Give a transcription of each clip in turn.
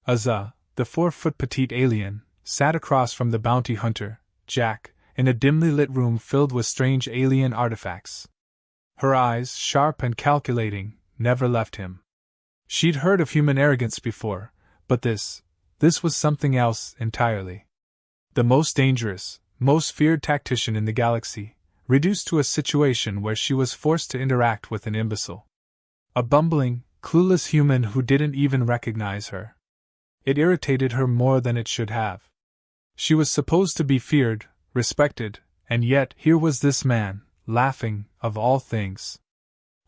Azza, the 4-foot petite alien, sat across from the bounty hunter, Jack, in a dimly lit room filled with strange alien artifacts. Her eyes, sharp and calculating, never left him. She'd heard of human arrogance before, but this was something else entirely. The most dangerous, most feared tactician in the galaxy, reduced to a situation where she was forced to interact with an imbecile. A bumbling, clueless human who didn't even recognize her. It irritated her more than it should have. She was supposed to be feared, respected, and yet here was this man, laughing, of all things.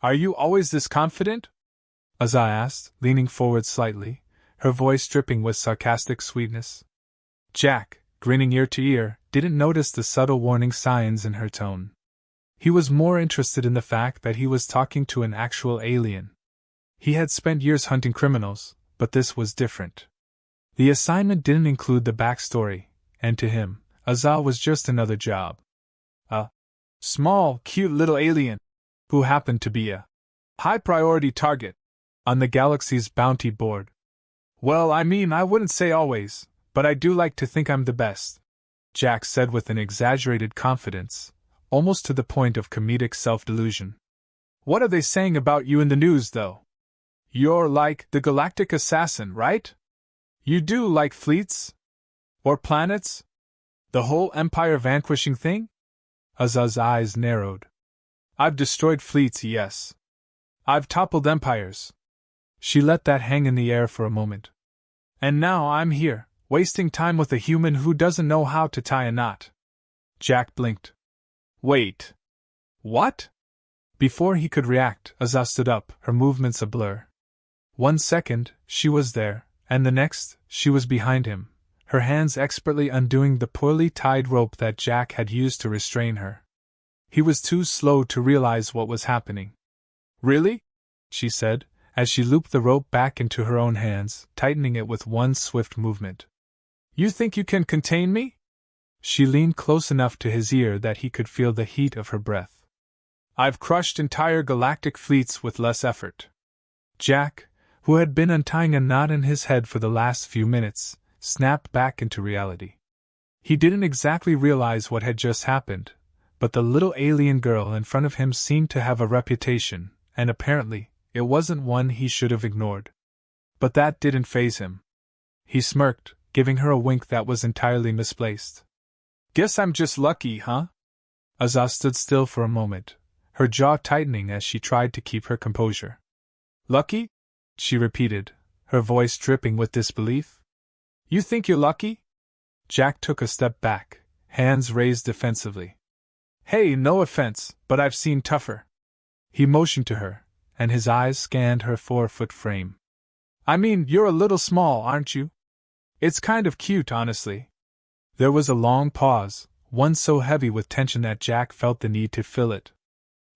"Are you always this confident?" Azza asked, leaning forward slightly, her voice dripping with sarcastic sweetness. Jack, grinning ear to ear, didn't notice the subtle warning signs in her tone. He was more interested in the fact that he was talking to an actual alien. He had spent years hunting criminals, but this was different. The assignment didn't include the backstory, and to him, Azza was just another job. A small, cute little alien, who happened to be a high-priority target on the galaxy's bounty board. "Well, I mean, I wouldn't say always, but I do like to think I'm the best," Jack said with an exaggerated confidence, almost to the point of comedic self-delusion. "What are they saying about you in the news, though? You're like the galactic assassin, right? You do like fleets? Or planets? The whole empire vanquishing thing?" Azza's eyes narrowed. "I've destroyed fleets, yes. I've toppled empires." She let that hang in the air for a moment. "And now I'm here, wasting time with a human who doesn't know how to tie a knot." Jack blinked. "Wait. What?" Before he could react, Azza stood up, her movements a blur. 1 second, she was there, and the next, she was behind him, her hands expertly undoing the poorly tied rope that Jack had used to restrain her. He was too slow to realize what was happening. "Really?" she said, as she looped the rope back into her own hands, tightening it with one swift movement. "You think you can contain me?" She leaned close enough to his ear that he could feel the heat of her breath. "I've crushed entire galactic fleets with less effort." Jack, who had been untying a knot in his head for the last few minutes, snapped back into reality. He didn't exactly realize what had just happened, but the little alien girl in front of him seemed to have a reputation, and apparently, it wasn't one he should have ignored. But that didn't faze him. He smirked, giving her a wink that was entirely misplaced. "Guess I'm just lucky, huh?" Azza stood still for a moment, her jaw tightening as she tried to keep her composure. "Lucky?" she repeated, her voice dripping with disbelief. "You think you're lucky?" Jack took a step back, hands raised defensively. "Hey, no offense, but I've seen tougher." He motioned to her, and his eyes scanned her 4-foot frame. "I mean, you're a little small, aren't you? It's kind of cute, honestly." There was a long pause, one so heavy with tension that Jack felt the need to fill it.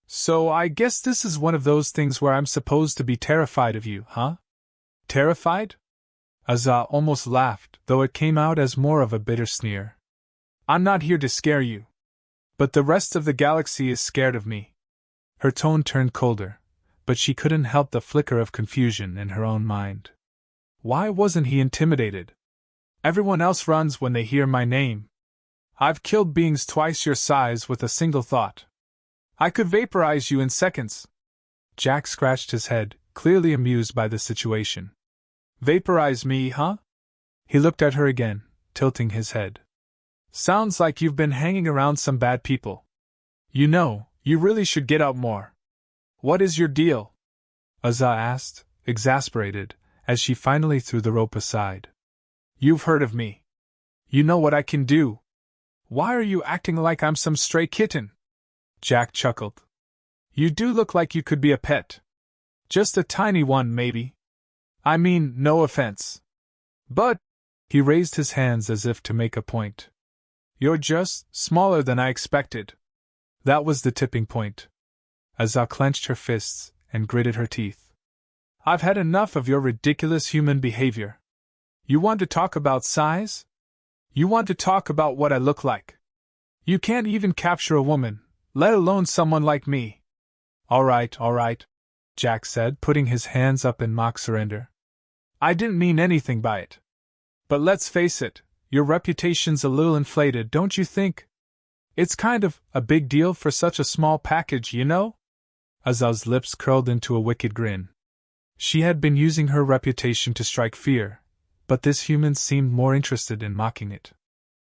"So I guess this is one of those things where I'm supposed to be terrified of you, huh?" "Terrified?" Azza almost laughed, though it came out as more of a bitter sneer. "I'm not here to scare you. But the rest of the galaxy is scared of me." Her tone turned colder, but she couldn't help the flicker of confusion in her own mind. Why wasn't he intimidated? "Everyone else runs when they hear my name. I've killed beings twice your size with a single thought. I could vaporize you in seconds." Jack scratched his head, clearly amused by the situation. "Vaporize me, huh?" He looked at her again, tilting his head. "Sounds like you've been hanging around some bad people. You know, you really should get out more. What is your deal?" Azza asked, exasperated, as she finally threw the rope aside. "You've heard of me. You know what I can do. Why are you acting like I'm some stray kitten?" Jack chuckled. "You do look like you could be a pet. Just a tiny one, maybe. I mean, no offense. But," he raised his hands as if to make a point, "you're just smaller than I expected." That was the tipping point. Azza clenched her fists and gritted her teeth. "I've had enough of your ridiculous human behavior. You want to talk about size? You want to talk about what I look like? You can't even capture a woman, let alone someone like me." All right, Jack said, putting his hands up in mock surrender. I didn't mean anything by it. But let's face it, your reputation's a little inflated, don't you think? It's kind of a big deal for such a small package, you know? Azal's lips curled into a wicked grin. She had been using her reputation to strike fear, but this human seemed more interested in mocking it.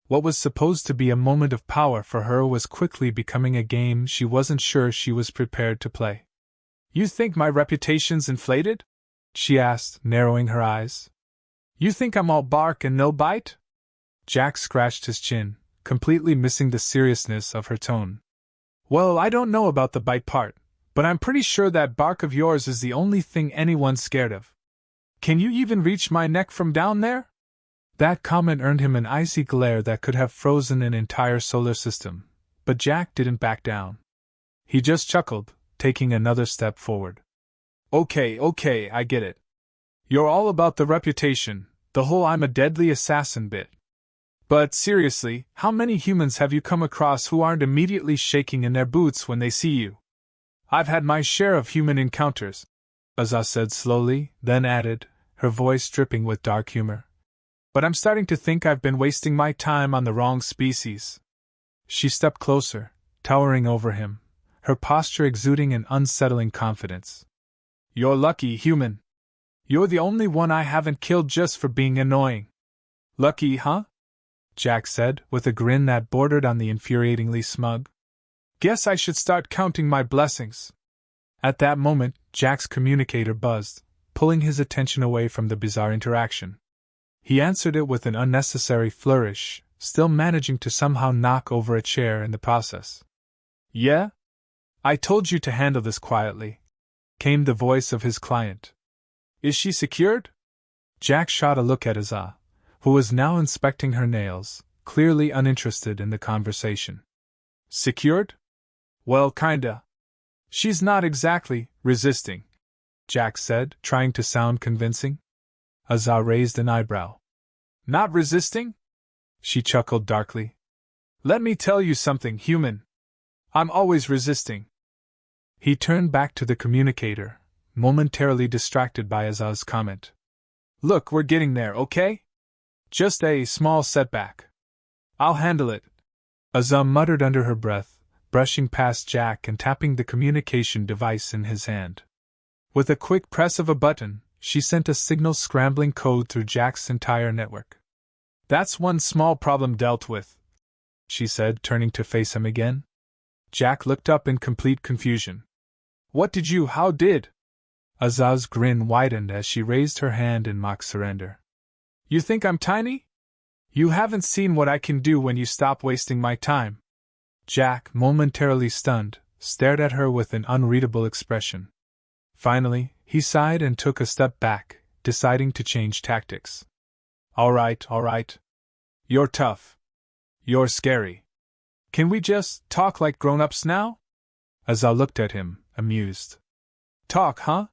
What was supposed to be a moment of power for her was quickly becoming a game she wasn't sure she was prepared to play. You think my reputation's inflated? She asked, narrowing her eyes. You think I'm all bark and no bite? Jack scratched his chin, completely missing the seriousness of her tone. Well, I don't know about the bite part, but I'm pretty sure that bark of yours is the only thing anyone's scared of. Can you even reach my neck from down there? That comment earned him an icy glare that could have frozen an entire solar system, but Jack didn't back down. He just chuckled, taking another step forward. Okay, I get it. You're all about the reputation, the whole I'm a deadly assassin bit. But seriously, how many humans have you come across who aren't immediately shaking in their boots when they see you? I've had my share of human encounters, Azaz said slowly, then added, her voice dripping with dark humor. But I'm starting to think I've been wasting my time on the wrong species. She stepped closer, towering over him, her posture exuding an unsettling confidence. You're lucky, human. You're the only one I haven't killed just for being annoying. Lucky, huh? Jack said, with a grin that bordered on the infuriatingly smug. Guess I should start counting my blessings. At that moment, Jack's communicator buzzed, pulling his attention away from the bizarre interaction. He answered it with an unnecessary flourish, still managing to somehow knock over a chair in the process. Yeah? I told you to handle this quietly, came the voice of his client. Is she secured? Jack shot a look at Azaz, who was now inspecting her nails, clearly uninterested in the conversation. Secured? Well, kinda. She's not exactly resisting, Jack said, trying to sound convincing. Azaz raised an eyebrow. Not resisting? She chuckled darkly. Let me tell you something, human. I'm always resisting. He turned back to the communicator, momentarily distracted by Azaz's comment. Look, we're getting there, okay? Just a small setback. I'll handle it, Azaz muttered under her breath, brushing past Jack and tapping the communication device in his hand. With a quick press of a button, she sent a signal scrambling code through Jack's entire network. That's one small problem dealt with, she said, turning to face him again. Jack looked up in complete confusion. How did? Azaz's grin widened as she raised her hand in mock surrender. You think I'm tiny? You haven't seen what I can do when you stop wasting my time. Jack, momentarily stunned, stared at her with an unreadable expression. Finally, he sighed and took a step back, deciding to change tactics. All right. You're tough. You're scary. Can we just talk like grown-ups now? Azaz looked at him, amused. Talk, huh?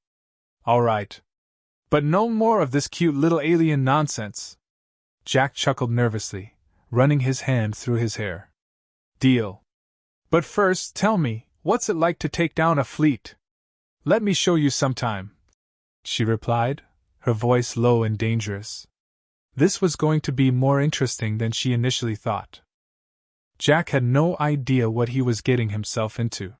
All right. But no more of this cute little alien nonsense. Jack chuckled nervously, running his hand through his hair. Deal. But first, tell me, what's it like to take down a fleet? Let me show you sometime, she replied, her voice low and dangerous. This was going to be more interesting than she initially thought. Jack had no idea what he was getting himself into.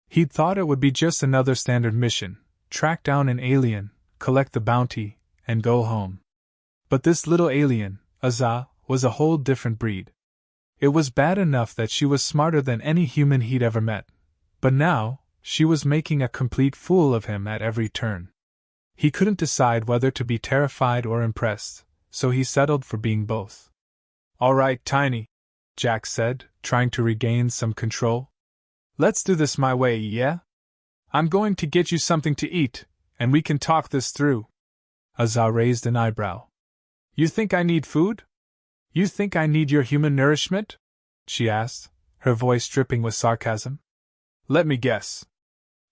He'd thought it would be just another standard mission, track down an alien, collect the bounty, and go home. But this little alien, Azaz, was a whole different breed. It was bad enough that she was smarter than any human he'd ever met, but now, she was making a complete fool of him at every turn. He couldn't decide whether to be terrified or impressed, so he settled for being both. All right, Tiny, Jack said, trying to regain some control. Let's do this my way, yeah? I'm going to get you something to eat, and we can talk this through. Azaz raised an eyebrow. You think I need food? You think I need your human nourishment? She asked, her voice dripping with sarcasm. Let me guess.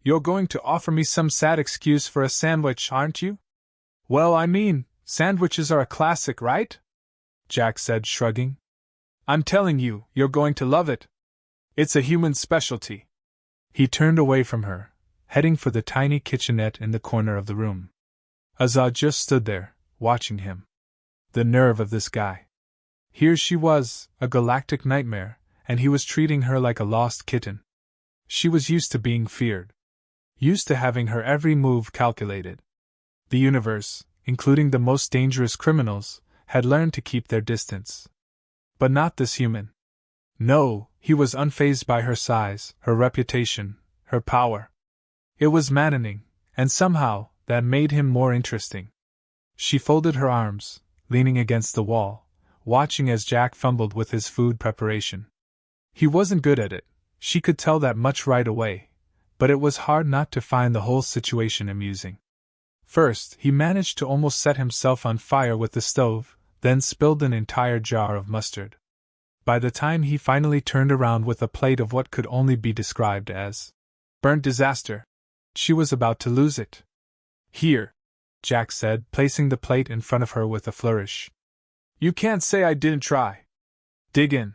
You're going to offer me some sad excuse for a sandwich, aren't you? Well, I mean, sandwiches are a classic, right? Jack said, shrugging. I'm telling you, you're going to love it. It's a human specialty. He turned away from her, heading for the tiny kitchenette in the corner of the room. Azaz just stood there, watching him. The nerve of this guy. Here she was, a galactic nightmare, and he was treating her like a lost kitten. She was used to being feared. Used to having her every move calculated. The universe, including the most dangerous criminals, had learned to keep their distance. But not this human. No, he was unfazed by her size, her reputation, her power. It was maddening, and somehow, that made him more interesting. She folded her arms, leaning against the wall, watching as Jack fumbled with his food preparation. He wasn't good at it, she could tell that much right away, but it was hard not to find the whole situation amusing. First, he managed to almost set himself on fire with the stove, then spilled an entire jar of mustard. By the time he finally turned around with a plate of what could only be described as burnt disaster, she was about to lose it. Here, Jack said, placing the plate in front of her with a flourish. You can't say I didn't try. Dig in.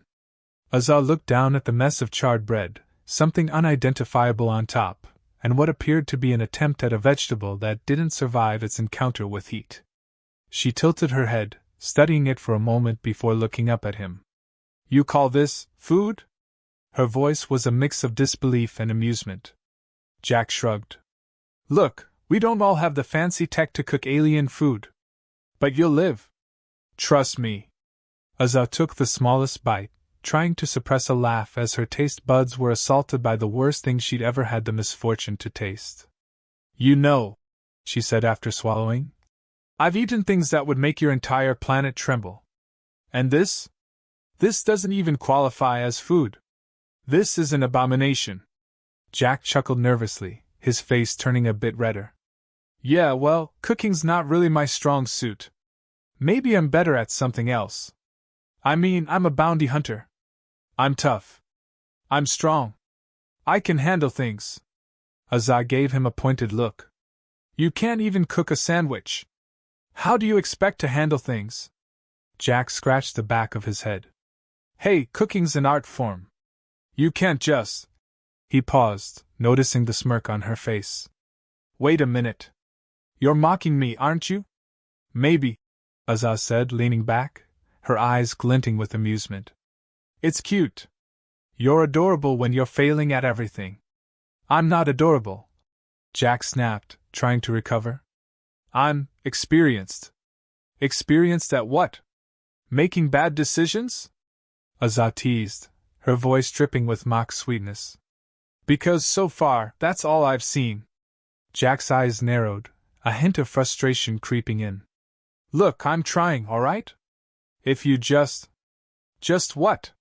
Azza looked down at the mess of charred bread, something unidentifiable on top, and what appeared to be an attempt at a vegetable that didn't survive its encounter with heat. She tilted her head, studying it for a moment before looking up at him. You call this food? Her voice was a mix of disbelief and amusement. Jack shrugged. Look, we don't all have the fancy tech to cook alien food. But you'll live. Trust me. Azza took the smallest bite, trying to suppress a laugh as her taste buds were assaulted by the worst thing she'd ever had the misfortune to taste. You know, she said after swallowing, I've eaten things that would make your entire planet tremble. And this? This doesn't even qualify as food. This is an abomination. Jack chuckled nervously, his face turning a bit redder. Yeah, well, cooking's not really my strong suit. Maybe I'm better at something else. I mean, I'm a bounty hunter. I'm tough. I'm strong. I can handle things. Azza gave him a pointed look. You can't even cook a sandwich. How do you expect to handle things? Jack scratched the back of his head. Hey, cooking's an art form. You can't just... He paused, noticing the smirk on her face. Wait a minute. You're mocking me, aren't you? Maybe, Azza said, leaning back, her eyes glinting with amusement. It's cute. You're adorable when you're failing at everything. I'm not adorable, Jack snapped, trying to recover. I'm experienced. Experienced at what? Making bad decisions? Azza teased, her voice dripping with mock sweetness. Because so far, that's all I've seen. Jack's eyes narrowed, a hint of frustration creeping in. Look, I'm trying, all right? If you just... Just what?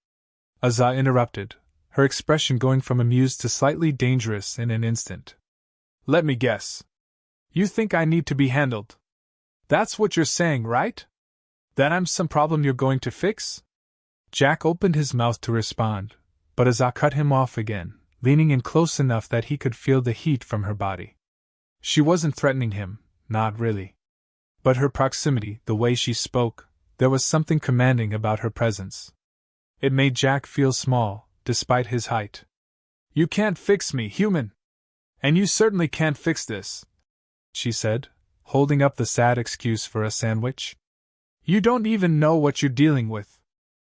Azza interrupted, her expression going from amused to slightly dangerous in an instant. Let me guess. You think I need to be handled? That's what you're saying, right? That I'm some problem you're going to fix? Jack opened his mouth to respond, but Azza cut him off again, leaning in close enough that he could feel the heat from her body. She wasn't threatening him, not really. But her proximity, the way she spoke, there was something commanding about her presence. It made Jack feel small, despite his height. You can't fix me, human. And you certainly can't fix this, she said, holding up the sad excuse for a sandwich. You don't even know what you're dealing with.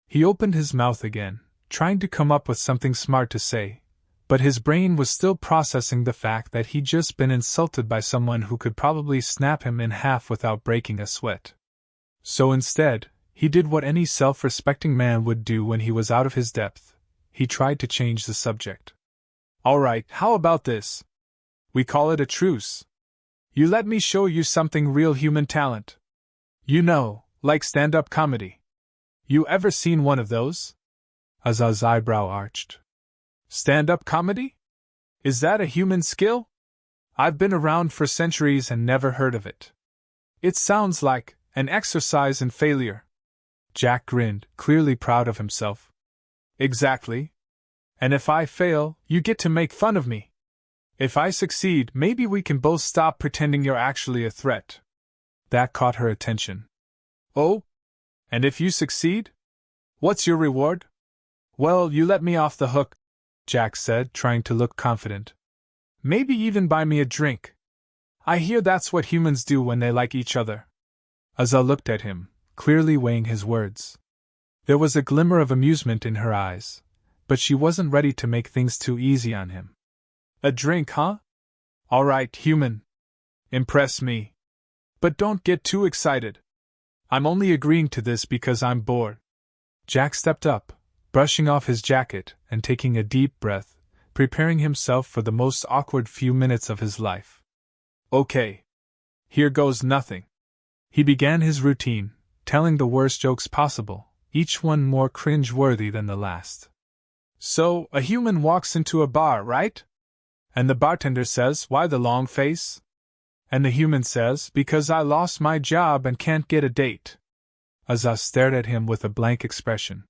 He opened his mouth again, trying to come up with something smart to say, but his brain was still processing the fact that he'd just been insulted by someone who could probably snap him in half without breaking a sweat. So instead, he did what any self-respecting man would do when he was out of his depth. He tried to change the subject. All right, how about this? We call it a truce. You let me show you something real human talent. You know, like stand-up comedy. You ever seen one of those? Azza's eyebrow arched. Stand-up comedy? Is that a human skill? I've been around for centuries and never heard of it. It sounds like an exercise in failure. Jack grinned, clearly proud of himself. Exactly. And if I fail, you get to make fun of me. If I succeed, maybe we can both stop pretending you're actually a threat. That caught her attention. Oh? And if you succeed? What's your reward? Well, you let me off the hook, Jack said, trying to look confident. Maybe even buy me a drink. I hear that's what humans do when they like each other. Azza looked at him, clearly weighing his words. There was a glimmer of amusement in her eyes, but she wasn't ready to make things too easy on him. A drink, huh? All right, human. Impress me. But don't get too excited. I'm only agreeing to this because I'm bored. Jack stepped up, brushing off his jacket and taking a deep breath, preparing himself for the most awkward few minutes of his life. Okay. Here goes nothing. He began his routine, telling the worst jokes possible, each one more cringe-worthy than the last. So, a human walks into a bar, right? And the bartender says, "Why the long face?" And the human says, "Because I lost my job and can't get a date." Azza stared at him with a blank expression.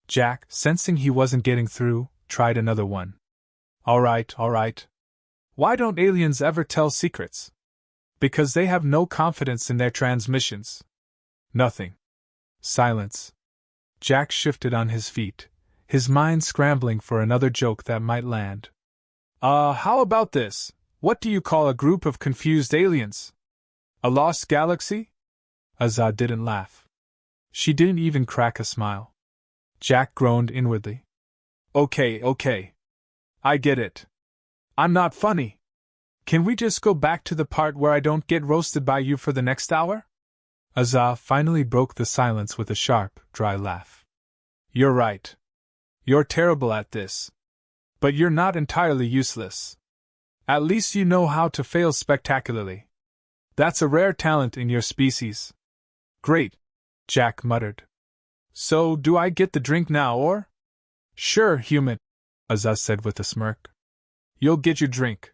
Jack, sensing he wasn't getting through, tried another one. All right. Why don't aliens ever tell secrets? Because they have no confidence in their transmissions. Nothing. Silence. Jack shifted on his feet, his mind scrambling for another joke that might land. How about this? What do you call a group of confused aliens? A lost galaxy? Azza didn't laugh. She didn't even crack a smile. Jack groaned inwardly. Okay. I get it. I'm not funny. Can we just go back to the part where I don't get roasted by you for the next hour? Azza finally broke the silence with a sharp, dry laugh. You're right. You're terrible at this. But you're not entirely useless. At least you know how to fail spectacularly. That's a rare talent in your species. Great, Jack muttered. So, do I get the drink now, or? Sure, human, Azza said with a smirk. You'll get your drink.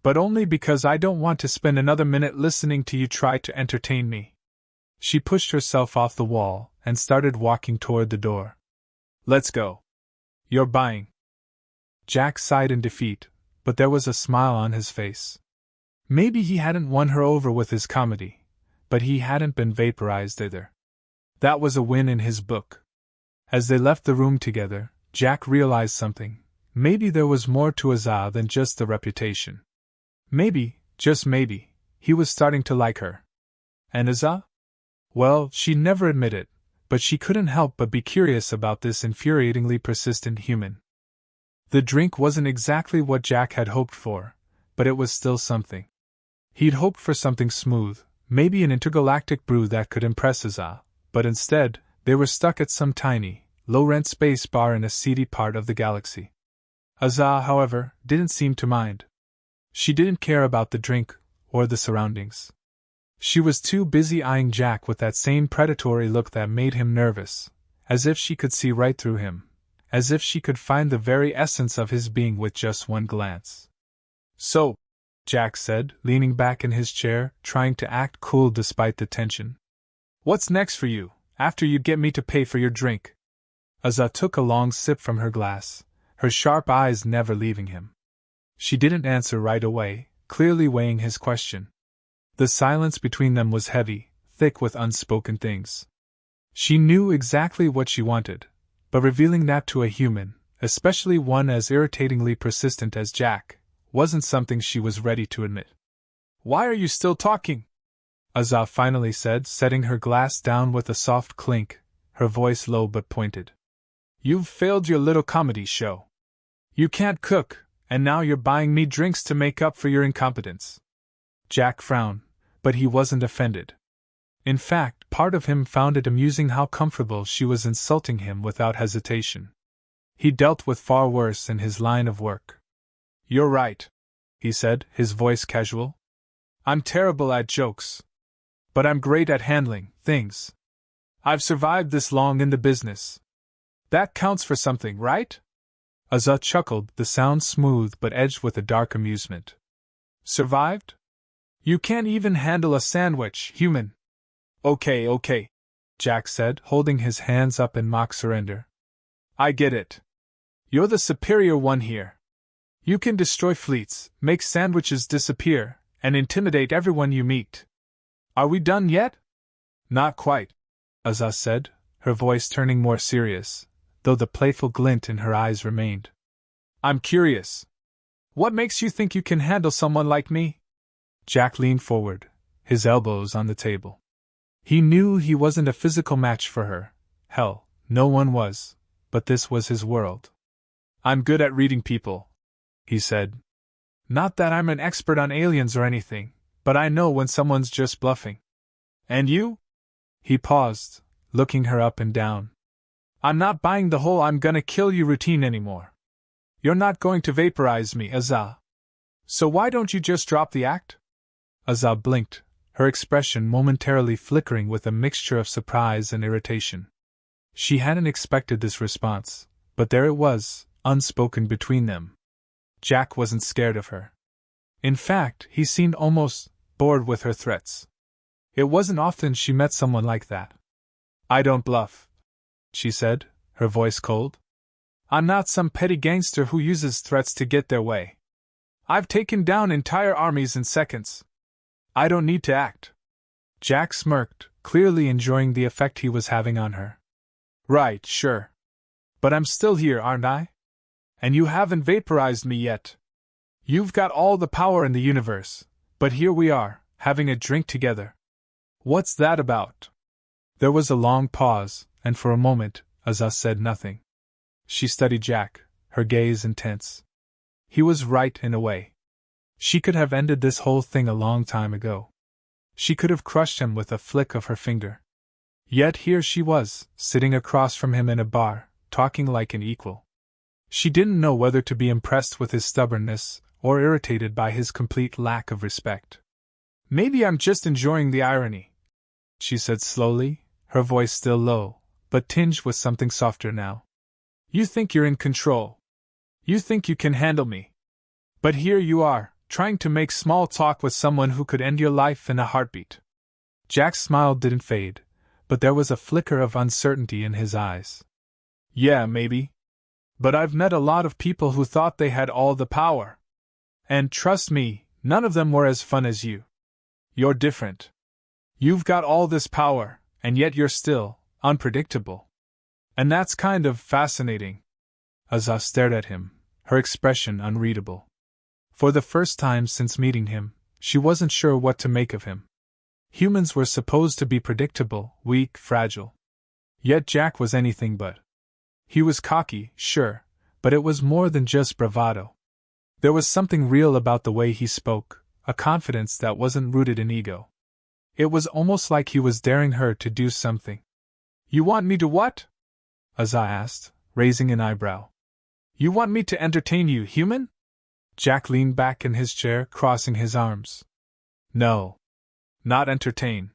But only because I don't want to spend another minute listening to you try to entertain me. She pushed herself off the wall and started walking toward the door. Let's go. You're buying. Jack sighed in defeat, but there was a smile on his face. Maybe he hadn't won her over with his comedy, but he hadn't been vaporized either. That was a win in his book. As they left the room together, Jack realized something. Maybe there was more to Azza than just the reputation. Maybe, just maybe, he was starting to like her. And Azza? Well, she'd never admit it, but she couldn't help but be curious about this infuriatingly persistent human. The drink wasn't exactly what Jack had hoped for, but it was still something. He'd hoped for something smooth, maybe an intergalactic brew that could impress Azza, but instead, they were stuck at some tiny, low-rent space bar in a seedy part of the galaxy. Azza, however, didn't seem to mind. She didn't care about the drink, or the surroundings. She was too busy eyeing Jack with that same predatory look that made him nervous, as if she could see right through him, as if she could find the very essence of his being with just one glance. So, Jack said, leaning back in his chair, trying to act cool despite the tension. What's next for you, after you get me to pay for your drink? Azza took a long sip from her glass, her sharp eyes never leaving him. She didn't answer right away, clearly weighing his question. The silence between them was heavy, thick with unspoken things. She knew exactly what she wanted, but revealing that to a human, especially one as irritatingly persistent as Jack, wasn't something she was ready to admit. Why are you still talking? Azza finally said, setting her glass down with a soft clink, her voice low but pointed. You've failed your little comedy show. You can't cook, and now you're buying me drinks to make up for your incompetence. Jack frowned, but he wasn't offended. In fact, part of him found it amusing how comfortable she was insulting him without hesitation. He dealt with far worse in his line of work. You're right, he said, his voice casual. I'm terrible at jokes. But I'm great at handling things. I've survived this long in the business. That counts for something, right? Azza chuckled, the sound smooth but edged with a dark amusement. Survived? You can't even handle a sandwich, human. Okay, Jack said, holding his hands up in mock surrender. I get it. You're the superior one here. You can destroy fleets, make sandwiches disappear, and intimidate everyone you meet. Are we done yet? Not quite, Azza said, her voice turning more serious, though the playful glint in her eyes remained. I'm curious. What makes you think you can handle someone like me? Jack leaned forward, his elbows on the table. He knew he wasn't a physical match for her. Hell, no one was. But this was his world. I'm good at reading people, he said. Not that I'm an expert on aliens or anything, but I know when someone's just bluffing. And you? He paused, looking her up and down. I'm not buying the whole I'm gonna kill you routine anymore. You're not going to vaporize me, Azah. So why don't you just drop the act? Azah blinked, her expression momentarily flickering with a mixture of surprise and irritation. She hadn't expected this response, but there it was, unspoken between them. Jack wasn't scared of her. In fact, he seemed almost bored with her threats. It wasn't often she met someone like that. I don't bluff, she said, her voice cold. I'm not some petty gangster who uses threats to get their way. I've taken down entire armies in seconds. I don't need to act. Jack smirked, clearly enjoying the effect he was having on her. Right, sure. But I'm still here, aren't I? And you haven't vaporized me yet. You've got all the power in the universe, but here we are, having a drink together. What's that about? There was a long pause, and for a moment, Azah said nothing. She studied Jack, her gaze intense. He was right in a way. She could have ended this whole thing a long time ago. She could have crushed him with a flick of her finger. Yet here she was, sitting across from him in a bar, talking like an equal. She didn't know whether to be impressed with his stubbornness or irritated by his complete lack of respect. Maybe I'm just enjoying the irony, she said slowly, her voice still low, but tinged with something softer now. You think you're in control. You think you can handle me. But here you are, trying to make small talk with someone who could end your life in a heartbeat. Jack's smile didn't fade, but there was a flicker of uncertainty in his eyes. Yeah, maybe. But I've met a lot of people who thought they had all the power. And trust me, none of them were as fun as you. You're different. You've got all this power, and yet you're still unpredictable. And that's kind of fascinating. Azah stared at him, her expression unreadable. For the first time since meeting him, she wasn't sure what to make of him. Humans were supposed to be predictable, weak, fragile. Yet Jack was anything but. He was cocky, sure, but it was more than just bravado. There was something real about the way he spoke, a confidence that wasn't rooted in ego. It was almost like he was daring her to do something. You want me to what? Azah asked, raising an eyebrow. You want me to entertain you, human? Jack leaned back in his chair, crossing his arms. No. Not entertain.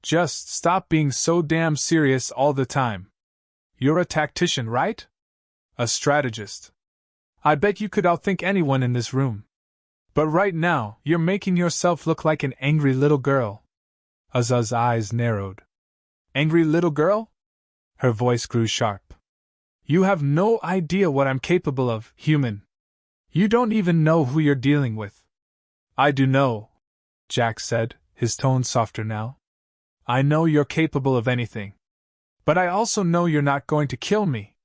Just stop being so damn serious all the time. You're a tactician, right? A strategist. I bet you could outthink anyone in this room. But right now, you're making yourself look like an angry little girl. Azah's eyes narrowed. Angry little girl? Her voice grew sharp. You have no idea what I'm capable of, human. You don't even know who you're dealing with. I do know, Jack said, his tone softer now. I know you're capable of anything. But I also know you're not going to kill me.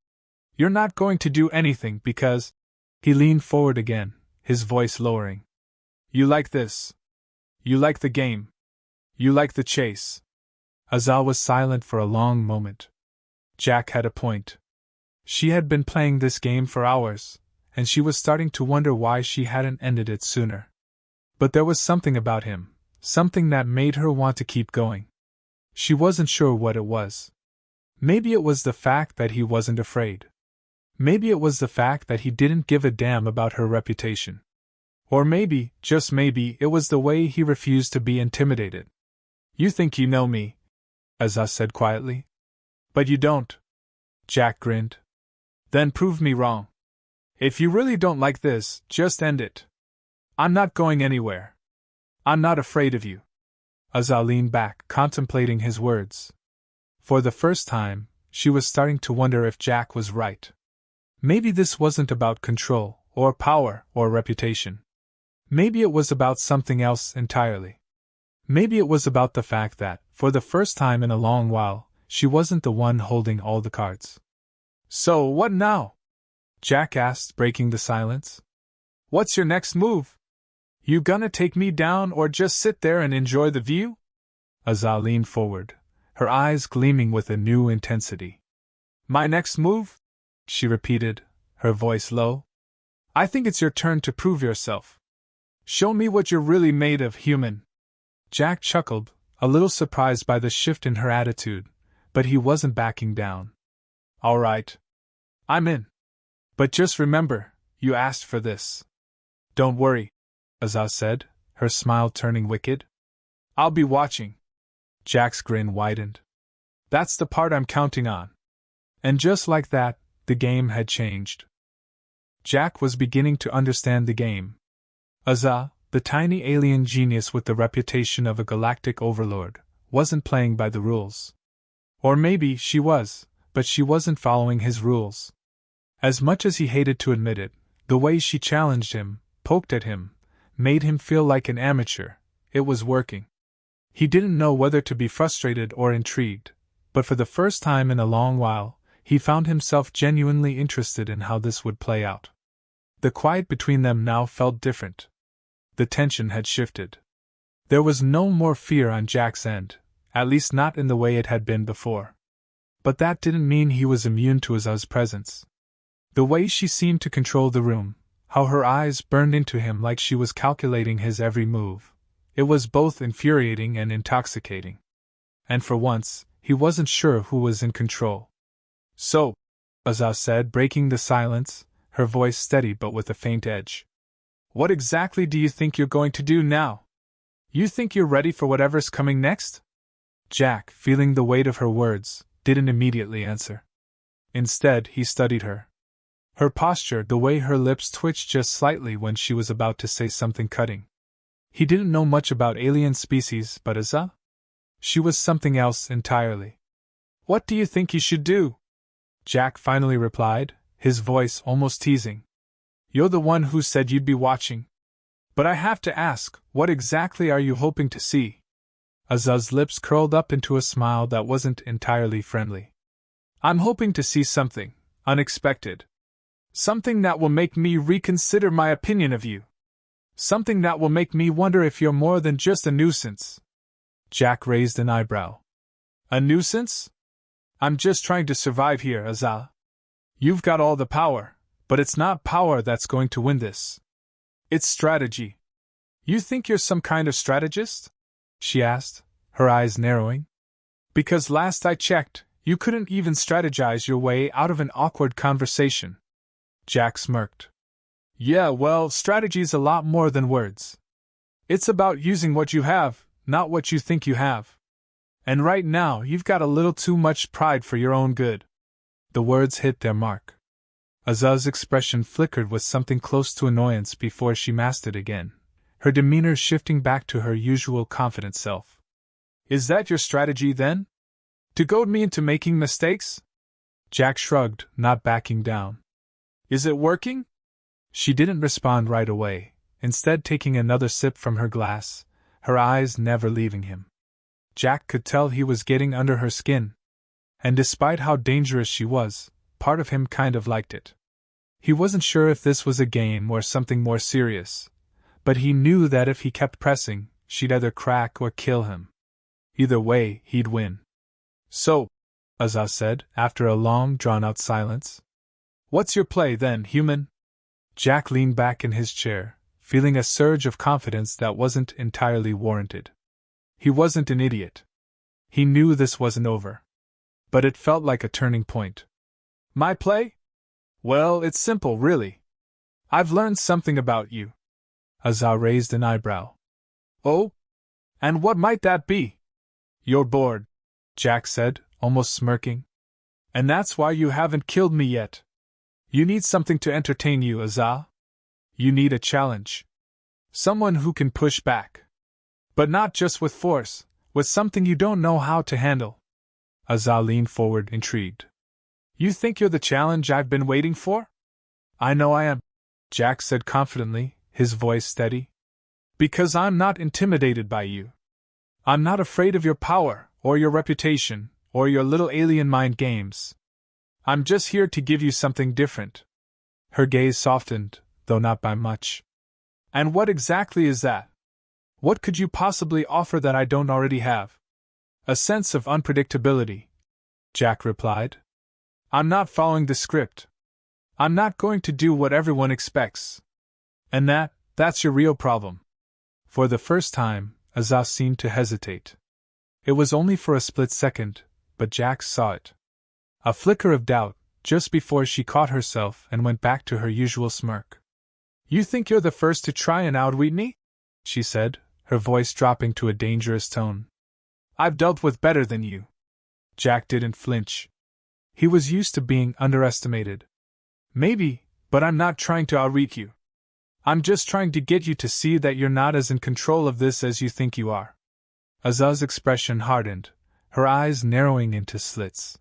You're not going to do anything because... He leaned forward again, his voice lowering. You like this. You like the game. You like the chase. Azah was silent for a long moment. Jack had a point. She had been playing this game for hours, and she was starting to wonder why she hadn't ended it sooner. But there was something about him, something that made her want to keep going. She wasn't sure what it was. Maybe it was the fact that he wasn't afraid. Maybe it was the fact that he didn't give a damn about her reputation. Or maybe, just maybe, it was the way he refused to be intimidated. You think you know me, Azah said quietly. But you don't. Jack grinned. Then prove me wrong. If you really don't like this, just end it. I'm not going anywhere. I'm not afraid of you. Azah leaned back, contemplating his words. For the first time, she was starting to wonder if Jack was right. Maybe this wasn't about control, or power, or reputation. Maybe it was about something else entirely. Maybe it was about the fact that, for the first time in a long while, she wasn't the one holding all the cards. So, what now? Jack asked, breaking the silence. What's your next move? You gonna take me down or just sit there and enjoy the view? Azah leaned forward, her eyes gleaming with a new intensity. My next move? She repeated, her voice low. I think it's your turn to prove yourself. Show me what you're really made of, human. Jack chuckled, a little surprised by the shift in her attitude, but he wasn't backing down. All right. I'm in. But just remember, you asked for this. Don't worry, Azah said, her smile turning wicked. I'll be watching. Jack's grin widened. That's the part I'm counting on. And just like that, the game had changed. Jack was beginning to understand the game. Azah, the tiny alien genius with the reputation of a galactic overlord, wasn't playing by the rules. Or maybe she was, but she wasn't following his rules. As much as he hated to admit it, the way she challenged him, poked at him, made him feel like an amateur. It was working. He didn't know whether to be frustrated or intrigued, but for the first time in a long while, he found himself genuinely interested in how this would play out. The quiet between them now felt different. The tension had shifted. There was no more fear on Jack's end, at least not in the way it had been before. But that didn't mean he was immune to Azah's presence. The way she seemed to control the room, how her eyes burned into him like she was calculating his every move, it was both infuriating and intoxicating. And for once, he wasn't sure who was in control. So, Azah said, breaking the silence, her voice steady but with a faint edge. What exactly do you think you're going to do now? You think you're ready for whatever's coming next? Jack, feeling the weight of her words, didn't immediately answer. Instead, he studied her. Her posture, the way her lips twitched just slightly when she was about to say something cutting. He didn't know much about alien species, but Azah? She was something else entirely. What do you think you should do? Jack finally replied, his voice almost teasing. You're the one who said you'd be watching. But I have to ask, what exactly are you hoping to see? Azah's lips curled up into a smile that wasn't entirely friendly. I'm hoping to see something unexpected. Something that will make me reconsider my opinion of you. Something that will make me wonder if you're more than just a nuisance. Jack raised an eyebrow. A nuisance? I'm just trying to survive here, Azah. You've got all the power, but it's not power that's going to win this. It's strategy. You think you're some kind of strategist? She asked, her eyes narrowing. Because last I checked, you couldn't even strategize your way out of an awkward conversation. Jack smirked. Yeah, well, strategy's a lot more than words. It's about using what you have, not what you think you have. And right now, you've got a little too much pride for your own good. The words hit their mark. Azah's expression flickered with something close to annoyance before she masked it again, her demeanor shifting back to her usual confident self. Is that your strategy, then? To goad me into making mistakes? Jack shrugged, not backing down. Is it working? She didn't respond right away, instead taking another sip from her glass, her eyes never leaving him. Jack could tell he was getting under her skin. And despite how dangerous she was, part of him kind of liked it. He wasn't sure if this was a game or something more serious, but he knew that if he kept pressing, she'd either crack or kill him. Either way, he'd win. So, Azah said, after a long, drawn-out silence. What's your play, then, human? Jack leaned back in his chair, feeling a surge of confidence that wasn't entirely warranted. He wasn't an idiot. He knew this wasn't over. But it felt like a turning point. My play? Well, it's simple, really. I've learned something about you. Azah raised an eyebrow. Oh? And what might that be? You're bored, Jack said, almost smirking. And that's why you haven't killed me yet. You need something to entertain you, Azah. You need a challenge. Someone who can push back. But not just with force, with something you don't know how to handle. Azah leaned forward, intrigued. You think you're the challenge I've been waiting for? I know I am, Jack said confidently, his voice steady. Because I'm not intimidated by you. I'm not afraid of your power, or your reputation, or your little alien mind games. I'm just here to give you something different. Her gaze softened, though not by much. And what exactly is that? What could you possibly offer that I don't already have? A sense of unpredictability, Jack replied. I'm not following the script. I'm not going to do what everyone expects. And that's your real problem. For the first time, Azaz seemed to hesitate. It was only for a split second, but Jack saw it. A flicker of doubt, just before she caught herself and went back to her usual smirk. You think you're the first to try and outwit me? She said, her voice dropping to a dangerous tone. I've dealt with better than you. Jack didn't flinch. He was used to being underestimated. Maybe, but I'm not trying to outwit you. I'm just trying to get you to see that you're not as in control of this as you think you are. Azaz's expression hardened, her eyes narrowing into slits.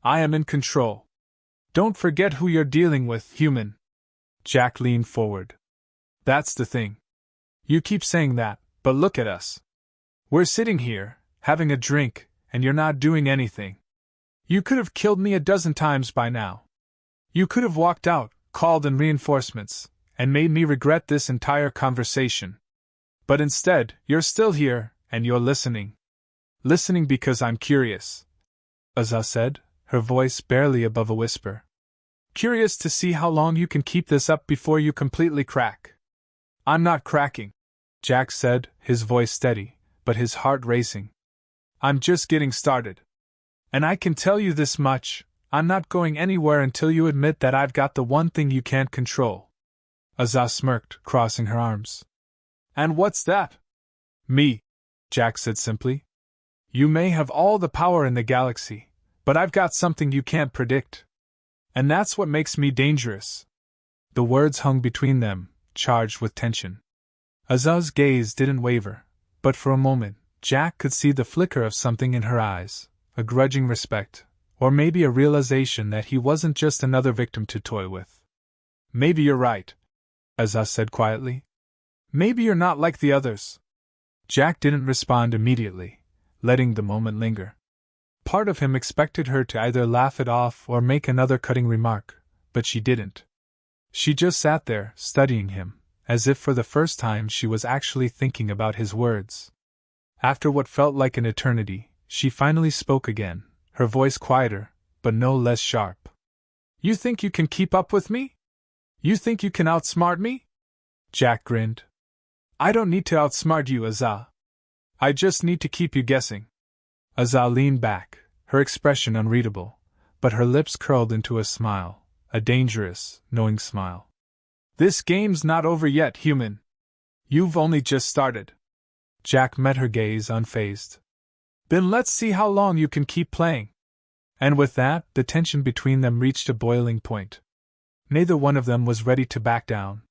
I am in control. Don't forget who you're dealing with, human. Jack leaned forward. That's the thing. You keep saying that, but look at us. We're sitting here, having a drink, and you're not doing anything. You could have killed me a dozen times by now. You could have walked out, called in reinforcements, and made me regret this entire conversation. But instead, you're still here, and you're listening. Listening because I'm curious. Azaz said, her voice barely above a whisper. Curious to see how long you can keep this up before you completely crack. I'm not cracking, Jack said, his voice steady, but his heart racing. I'm just getting started. And I can tell you this much, I'm not going anywhere until you admit that I've got the one thing you can't control. Azaz smirked, crossing her arms. And what's that? Me, Jack said simply. You may have all the power in the galaxy, but I've got something you can't predict. And that's what makes me dangerous. The words hung between them, charged with tension. Azaz's gaze didn't waver, but for a moment, Jack could see the flicker of something in her eyes, a grudging respect, or maybe a realization that he wasn't just another victim to toy with. Maybe you're right, Azaz said quietly. Maybe you're not like the others. Jack didn't respond immediately, letting the moment linger. Part of him expected her to either laugh it off or make another cutting remark, but she didn't. She just sat there, studying him, as if for the first time she was actually thinking about his words. After what felt like an eternity, she finally spoke again, her voice quieter, but no less sharp. You think you can keep up with me? You think you can outsmart me? Jack grinned. I don't need to outsmart you, Azaz. I just need to keep you guessing. Azaz leaned back, her expression unreadable, but her lips curled into a smile, a dangerous, knowing smile. This game's not over yet, human. You've only just started. Jack met her gaze unfazed. Then let's see how long you can keep playing. And with that, the tension between them reached a boiling point. Neither one of them was ready to back down,